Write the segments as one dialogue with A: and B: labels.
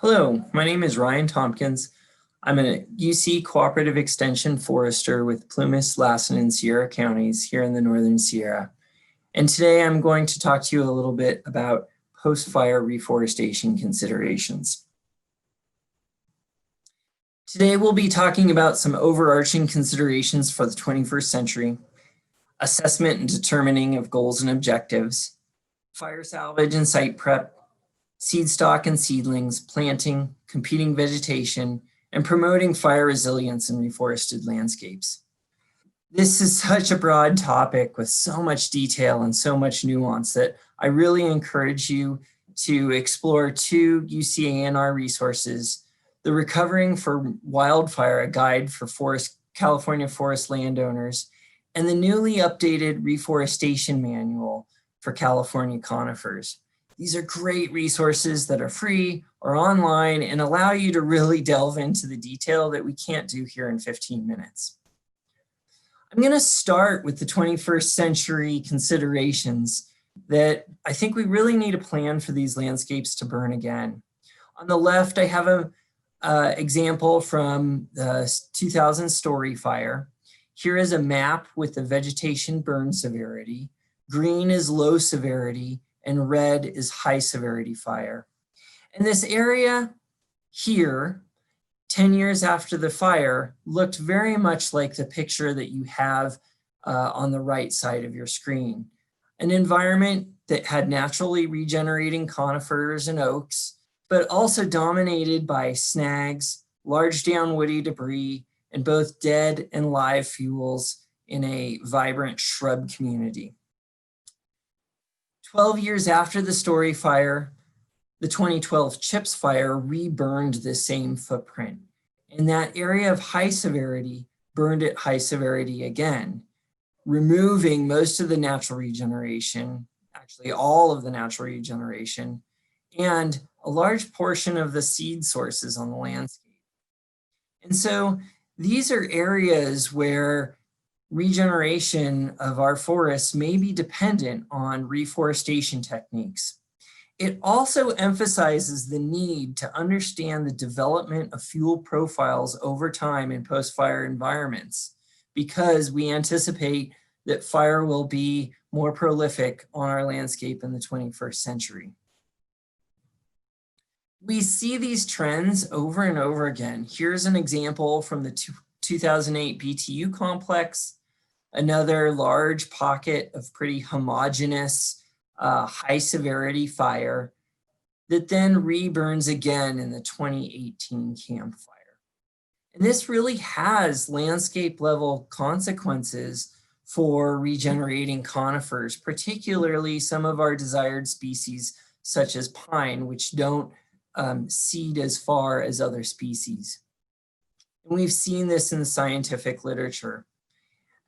A: Hello, my name is Ryan Tompkins. I'm a UC Cooperative Extension Forester with Plumas-Lassen and Sierra counties here in the Northern Sierra. And today I'm going to talk to you a little bit about post-fire reforestation considerations. Today we'll be talking about some overarching considerations for the 21st century, assessment and determining of goals and objectives, fire salvage and site prep, seed stock and seedlings, planting, competing vegetation, and promoting fire resilience in reforested landscapes. This is such a broad topic with so much detail and so much nuance that I really encourage you to explore two UCANR resources: the Recovering for Wildfire, a guide for California forest landowners, and the newly updated Reforestation Manual for California conifers. These are great resources that are free or online and allow you to really delve into the detail that we can't do here in 15 minutes. I'm going to start with the 21st century considerations that I think we really need a plan for these landscapes to burn again. On the left, I have an example from the 2000 Story Fire. Here is a map with the vegetation burn severity. Green is low severity, and red is high severity fire. And this area here, 10 years after the fire, looked very much like the picture that you have on the right side of your screen. An environment that had naturally regenerating conifers and oaks, but also dominated by snags, large down woody debris, and both dead and live fuels in a vibrant shrub community. 12 years after the Story Fire, the 2012 Chips Fire reburned the same footprint. And that area of high severity burned at high severity again, removing most of the natural regeneration, actually all of the natural regeneration, and a large portion of the seed sources on the landscape. And so these are areas where regeneration of our forests may be dependent on reforestation techniques. It also emphasizes the need to understand the development of fuel profiles over time in post-fire environments, because we anticipate that fire will be more prolific on our landscape in the 21st century. We see these trends over and over again. Here's an example from the 2008 BTU complex, another large pocket of pretty homogeneous high severity fire that then reburns again in the 2018 Camp Fire. And this really has landscape level consequences for regenerating conifers, particularly some of our desired species such as pine, which don't seed as far as other species. And we've seen this in the scientific literature.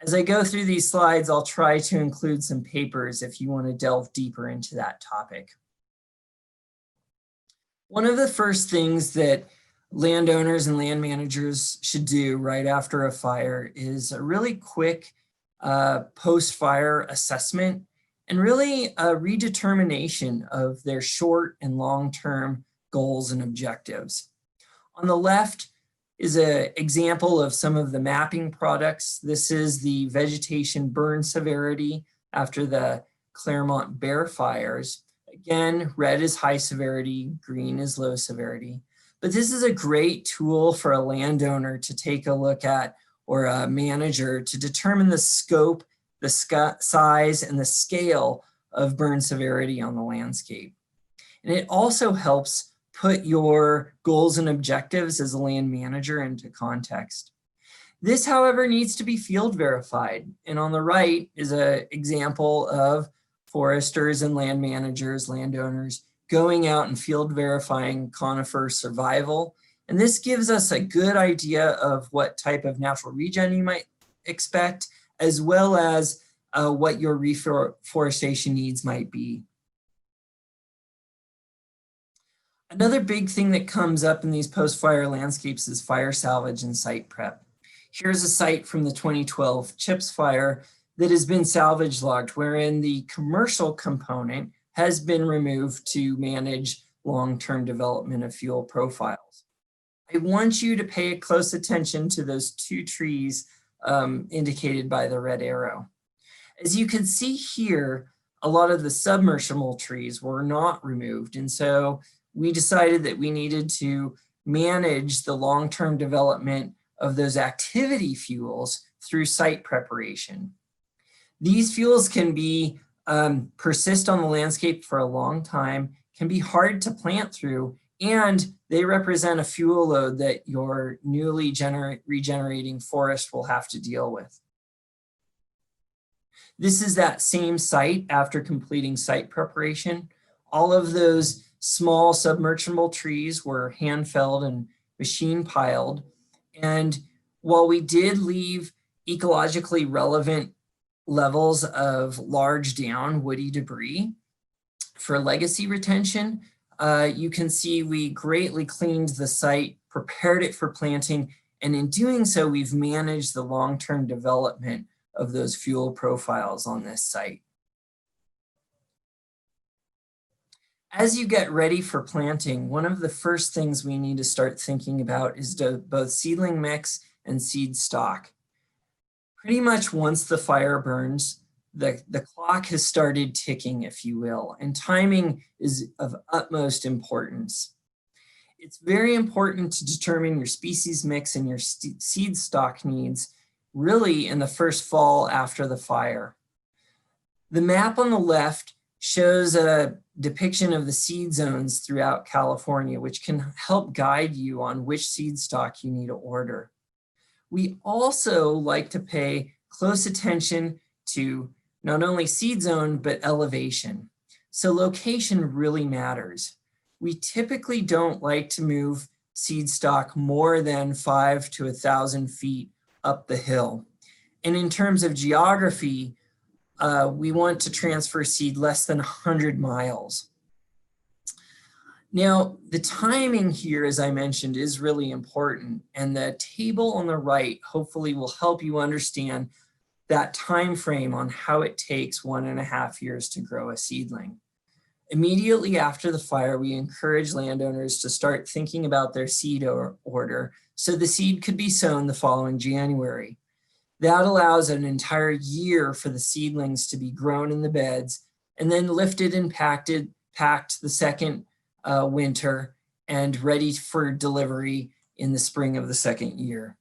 A: As I go through these slides, I'll try to include some papers if you want to delve deeper into that topic. One of the first things that landowners and land managers should do right after a fire is a really quick post-fire assessment and really a redetermination of their short and long-term goals and objectives. On the left is an example of some of the mapping products. This is the vegetation burn severity after the Claremont Bear fires. Again, red is high severity, green is low severity. But this is a great tool for a landowner to take a look at, or a manager to determine the scope, the size, and the scale of burn severity on the landscape. And it also helps put your goals and objectives as a land manager into context. This, however, needs to be field verified. And on the right is an example of foresters and land managers, landowners, going out and field verifying conifer survival. And this gives us a good idea of what type of natural regen you might expect, as well as what your reforestation needs might be. Another big thing that comes up in these post-fire landscapes is fire salvage and site prep. Here's a site from the 2012 Chips Fire that has been salvage logged, wherein the commercial component has been removed to manage long-term development of fuel profiles. I want you to pay close attention to those two trees indicated by the red arrow. As you can see here, a lot of the submersible trees were not removed, and so we decided that we needed to manage the long-term development of those activity fuels through site preparation. These fuels can be persist on the landscape for a long time, can be hard to plant through, and they represent a fuel load that your newly regenerating forest will have to deal with. This is that same site after completing site preparation. All of those small submersible trees were hand felled and machine piled. And while we did leave ecologically relevant levels of large down woody debris for legacy retention, you can see we greatly cleaned the site, prepared it for planting, and in doing so, we've managed the long-term development of those fuel profiles on this site. As you get ready for planting, one of the first things we need to start thinking about is both seedling mix and seed stock. Pretty much once the fire burns, the clock has started ticking, if you will, and timing is of utmost importance. It's very important to determine your species mix and your seed stock needs really in the first fall after the fire. The map on the left shows a depiction of the seed zones throughout California, which can help guide you on which seed stock you need to order. We also like to pay close attention to not only seed zone, but elevation. So location really matters. We typically don't like to move seed stock more than 5 to 1,000 feet up the hill. And in terms of geography, we want to transfer seed less than 100 miles. Now, the timing here, as I mentioned, is really important. And the table on the right hopefully will help you understand that time frame on how it takes 1.5 years to grow a seedling. Immediately after the fire, we encourage landowners to start thinking about their seed order so the seed could be sown the following January. That allows an entire year for the seedlings to be grown in the beds and then lifted and packed the second winter and ready for delivery in the spring of the second year.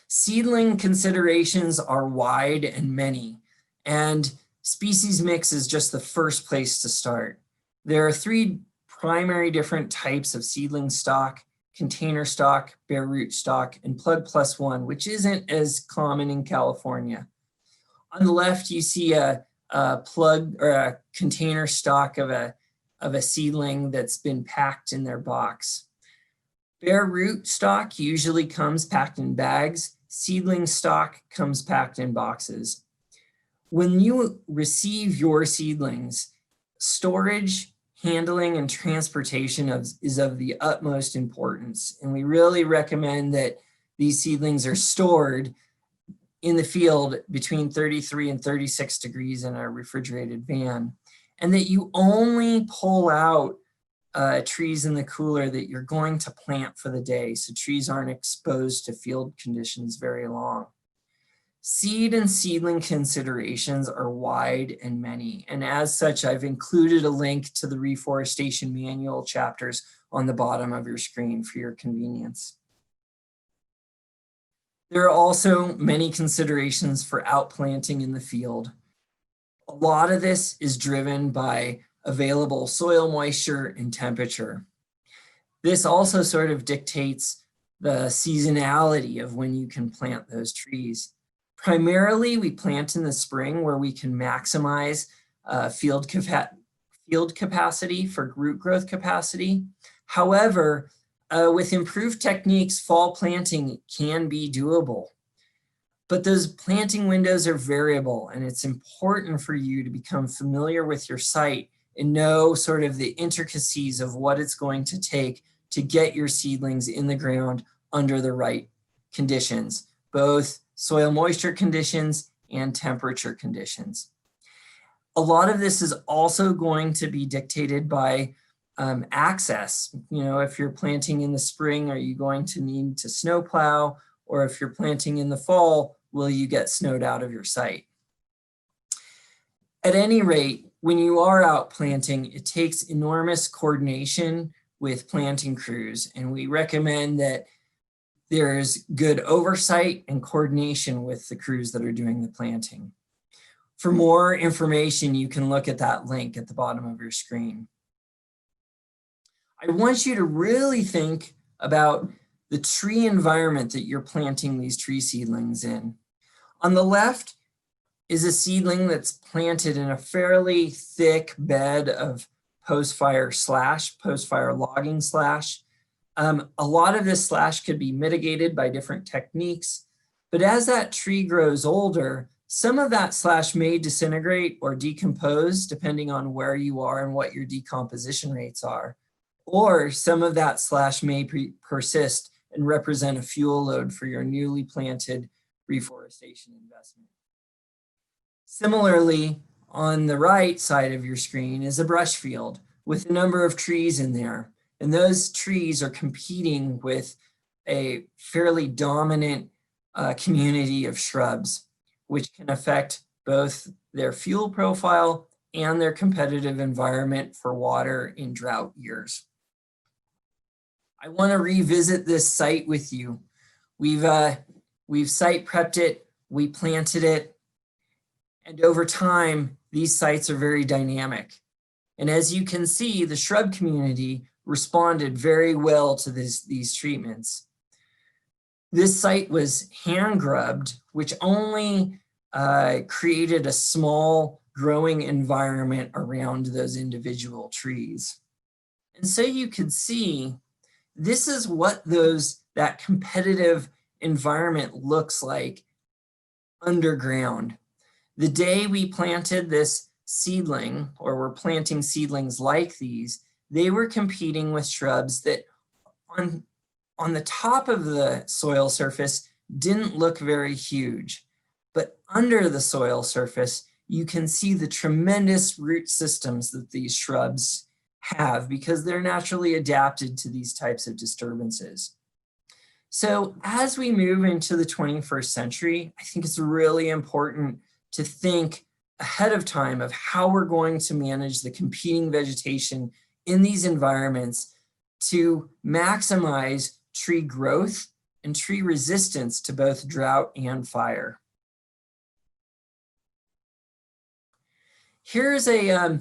A: Seedling considerations are wide and many, and species mix is just the first place to start. There are 3 primary different types of seedling stock: container stock, bare root stock, and plug+1, which isn't as common in California. On the left, you see a plug or a container stock of a seedling that's been packed in their box. Bare root stock usually comes packed in bags. Seedling stock comes packed in boxes. When you receive your seedlings, storage, handling, and transportation is of the utmost importance. And we really recommend that these seedlings are stored in the field between 33 and 36 degrees in a refrigerated van, and that you only pull out trees in the cooler that you're going to plant for the day, so trees aren't exposed to field conditions very long. Seed and seedling considerations are wide and many, and as such, I've included a link to the reforestation manual chapters on the bottom of your screen for your convenience. There are also many considerations for outplanting in the field. A lot of this is driven by available soil moisture and temperature. This also sort of dictates the seasonality of when you can plant those trees. Primarily, we plant in the spring where we can maximize field capacity for root growth capacity. However, with improved techniques, fall planting can be doable. But those planting windows are variable, and it's important for you to become familiar with your site and know sort of the intricacies of what it's going to take to get your seedlings in the ground under the right conditions, both soil moisture conditions and temperature conditions. A lot of this is also going to be dictated by access. You know, if you're planting in the spring, are you going to need to snowplow? Or if you're planting in the fall, will you get snowed out of your site? At any rate, when you are out planting, it takes enormous coordination with planting crews, and we recommend that there's good oversight and coordination with the crews that are doing the planting. For more information, you can look at that link at the bottom of your screen. I want you to really think about the tree environment that you're planting these tree seedlings in. On the left is a seedling that's planted in a fairly thick bed of post-fire logging slash. A lot of this slash could be mitigated by different techniques, but as that tree grows older, some of that slash may disintegrate or decompose depending on where you are and what your decomposition rates are. Or some of that slash may persist and represent a fuel load for your newly planted reforestation investment. Similarly, on the right side of your screen is a brush field with a number of trees in there. And those trees are competing with a fairly dominant community of shrubs, which can affect both their fuel profile and their competitive environment for water in drought years. I want to revisit this site with you. We've site prepped it, we planted it, and over time, these sites are very dynamic. And as you can see, the shrub community responded very well to these treatments. This site was hand grubbed, which only created a small growing environment around those individual trees. And so you could see, this is what that competitive environment looks like underground. The day we planted this seedling, or we're planting seedlings like these, they were competing with shrubs that on the top of the soil surface didn't look very huge. But under the soil surface, you can see the tremendous root systems that these shrubs have because they're naturally adapted to these types of disturbances. So as we move into the 21st century, I think it's really important to think ahead of time of how we're going to manage the competing vegetation in these environments to maximize tree growth and tree resistance to both drought and fire. Here's a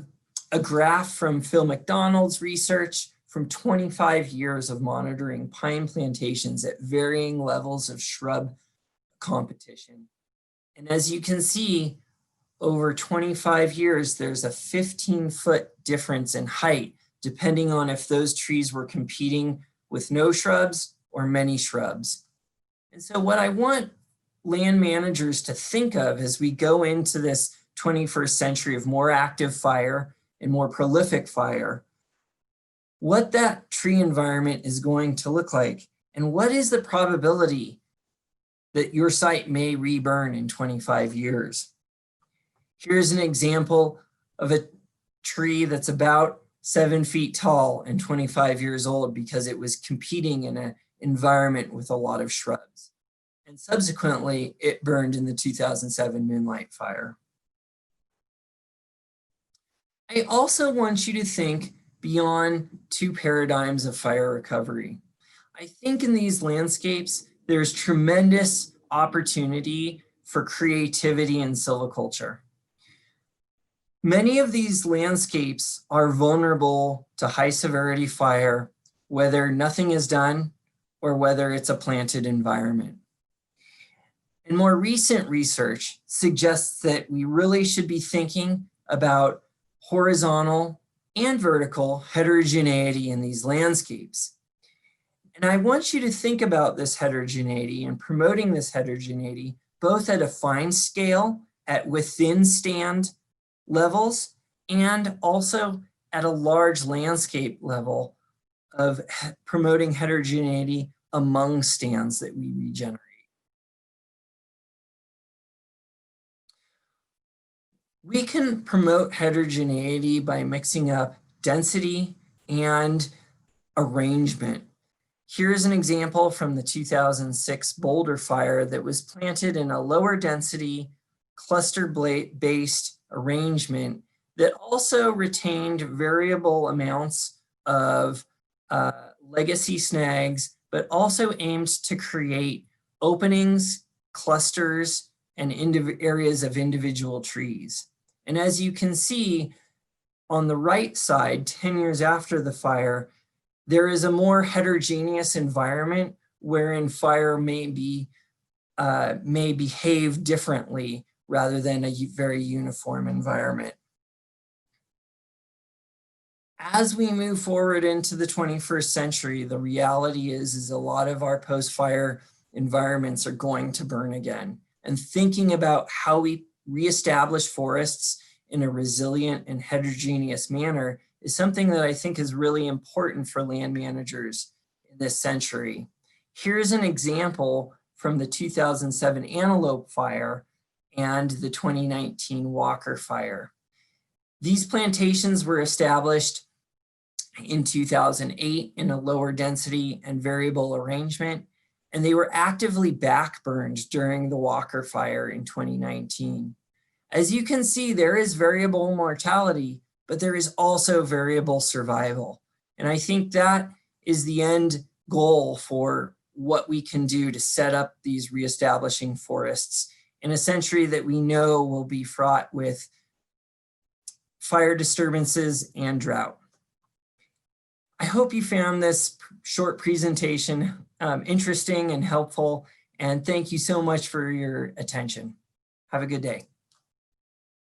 A: graph from Phil McDonald's research from 25 years of monitoring pine plantations at varying levels of shrub competition. And as you can see, over 25 years, there's a 15-foot difference in height, depending on if those trees were competing with no shrubs or many shrubs. And so what I want land managers to think of as we go into this 21st century of more active fire and more prolific fire, what that tree environment is going to look like, and what is the probability that your site may reburn in 25 years. Here's an example of a tree that's about 7 feet tall and 25 years old because it was competing in an environment with a lot of shrubs. And subsequently, it burned in the 2007 Moonlight Fire. I also want you to think beyond two paradigms of fire recovery. I think in these landscapes, there's tremendous opportunity for creativity in silviculture. Many of these landscapes are vulnerable to high severity fire, whether nothing is done or whether it's a planted environment. And more recent research suggests that we really should be thinking about horizontal and vertical heterogeneity in these landscapes. And I want you to think about this heterogeneity and promoting this heterogeneity, both at a fine scale, at within stand levels, and also at a large landscape level of promoting heterogeneity among stands that we regenerate. We can promote heterogeneity by mixing up density and arrangement. Here's an example from the 2006 Boulder fire that was planted in a lower density cluster-based arrangement that also retained variable amounts of legacy snags, but also aimed to create openings, clusters, and areas of individual trees. And as you can see on the right side, 10 years after the fire, there is a more heterogeneous environment wherein fire may behave differently rather than a very uniform environment. As we move forward into the 21st century, the reality is a lot of our post-fire environments are going to burn again. And thinking about how we reestablish forests in a resilient and heterogeneous manner is something that I think is really important for land managers in this century. Here's an example from the 2007 Antelope Fire and the 2019 Walker Fire. These plantations were established in 2008 in a lower density and variable arrangement, and they were actively backburned during the Walker Fire in 2019. As you can see, there is variable mortality, but there is also variable survival. And I think that is the end goal for what we can do to set up these reestablishing forests in a century that we know will be fraught with fire disturbances and drought. I hope you found this short presentation interesting and helpful, and thank you so much for your attention. Have a good day.